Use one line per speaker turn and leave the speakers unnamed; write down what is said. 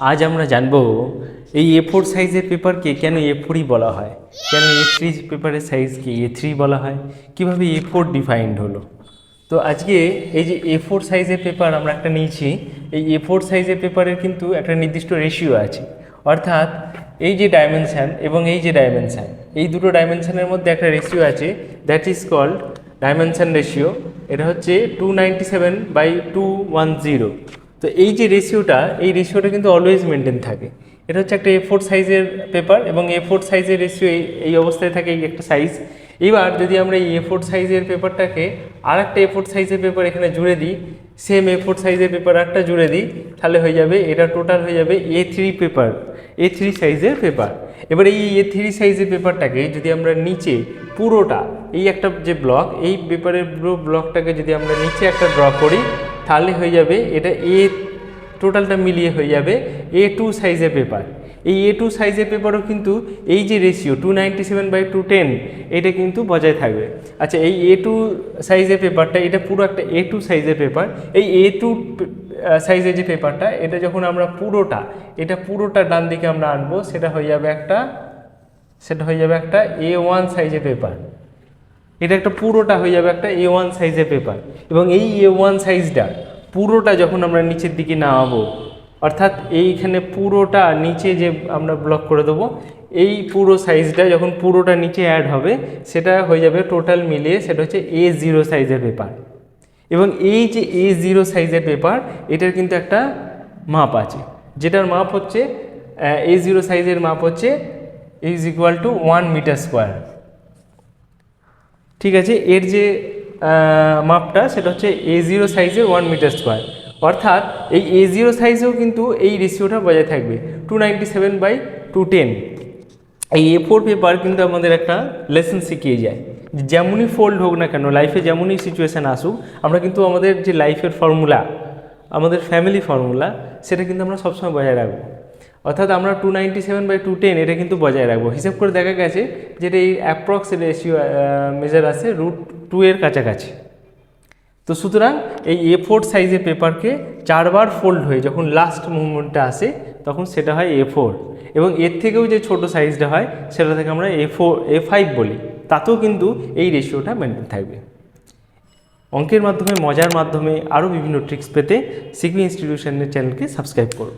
আজ আমরা জানব এই A4 সাইজের পেপারকে কেন A4ই বলা হয়, কেন A3 পেপারের সাইজকে A3 বলা হয়, কিভাবে A4 ডিফাইন্ড হলো। তো আজকে এই যে A4 সাইজের পেপার আমরা একটা নিয়েছি, এই A4 সাইজের পেপারের কিন্তু একটা নির্দিষ্ট রেশিও আছে, অর্থাৎ এই যে ডাইমেনশান এবং এই যে ডাইমেনশান, এই দুটো ডাইমেনশানের মধ্যে একটা রেশিও আছে, that is called dimension ratio. এটা হচ্ছে 297/210। তো এই যে রেশিওটা, এই রেশিওটা কিন্তু অলওয়েজ মেনটেন থাকে। এটা হচ্ছে একটা A4 সাইজের পেপার এবং A4 সাইজের রেশিও এই অবস্থায় থাকে, এই একটা সাইজ। এবার যদি আমরা এই A4 সাইজের পেপারটাকে আর একটা A4 সাইজের পেপার এখানে জুড়ে দিই, সেম A4 সাইজের পেপার একটা জুড়ে দিই, তাহলে হয়ে যাবে এটা টোটাল হয়ে যাবে A3 পেপার, A3 সাইজের পেপার। এবার এই A3 সাইজের পেপারটাকে যদি আমরা নিচে পুরোটা এই একটা যে ব্লক, এই পেপারের পুরো ব্লকটাকে যদি আমরা নিচে একটা ড্র করি, তাহলে হয়ে যাবে এটা টোটালটা মিলিয়ে হয়ে যাবে A2 সাইজের পেপার। এই A2 সাইজের পেপারও কিন্তু এই যে রেশিও 297/210 এটা কিন্তু বজায় থাকবে। আচ্ছা, এই A2 সাইজের পেপারটা, এটা পুরো একটা A2 সাইজের পেপার। এই A2 সাইজের যে পেপারটা, এটা যখন আমরা পুরোটা ডান দিকে আমরা আনবো, সেটা হয়ে যাবে একটা A1 সাইজের পেপার। এটা একটা পুরোটা হয়ে যাবে একটা A1 সাইজের পেপার। এবং এই A1 সাইজটা পুরোটা যখন আমরা নিচের দিকে নামাবো, অর্থাৎ এইখানে পুরোটা নিচে যে আমরা ব্লক করে দেবো, এই পুরো সাইজটা যখন পুরোটা নিচে অ্যাড হবে, সেটা হয়ে যাবে টোটাল মিলিয়ে সেটা হচ্ছে A0 সাইজের পেপার। এবং এই যে A0 সাইজের পেপার, এটার কিন্তু একটা মাপ আছে, যেটার মাপ হচ্ছে A0 সাইজের মাপ হচ্ছে = 1 মিটার স্কোয়ার। ঠিক আছে, এর যে মাপটা সেটা হচ্ছে A0 সাইজের 1 মিটার স্কোয়ার। অর্থাৎ এই A0 সাইজেও কিন্তু এই রেশিওটা বজায় থাকবে 297/210। এই A4 পেপার কিন্তু আমাদের একটা লেসন শিখিয়ে যায়, যেমনই ফোল্ড হোক না কেন, লাইফে যেমনই সিচুয়েশান আসুক, আমরা কিন্তু আমাদের যে লাইফের ফর্মুলা, আমাদের ফ্যামিলি ফর্মুলা, সেটা কিন্তু আমরা সবসময় বজায় রাখবো। অর্থাৎ আমরা 297/210 এটা কিন্তু বজায় রাখবো। হিসাব করে দেখা গেছে যেটা এই অ্যাপ্রক্স রেশিও মেজার আসে √2 এর কাছাকাছি। তো সুতরাং এই A4 সাইজের পেপারকে 4 বার ফোল্ড হয়ে যখন লাস্ট মুভমেন্টটা আসে, তখন সেটা হয় A4। এবং এর থেকেও যে ছোট সাইজটা হয়, সেটা থেকে আমরা A5 বলি, তাতেও কিন্তু এই রেশিওটা মেনটেন থাকবে। অঙ্কের মাধ্যমে, মজার মাধ্যমে আরও বিভিন্ন ট্রিক্স পেতে সিকবি ইনস্টিটিউশনের চ্যানেলকে সাবস্ক্রাইব করুন।